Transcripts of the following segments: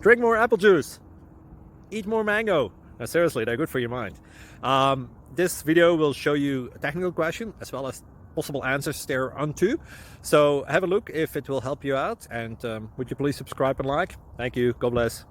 Drink more apple juice. Eat more mango. Seriously, they're good for your mind. This video will show you a technical question as well as possible answers thereunto. So have a look if it will help you out, and would you please subscribe and like? Thank you. God bless.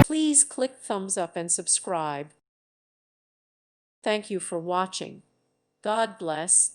Please click thumbs up and subscribe. Thank you for watching. God bless.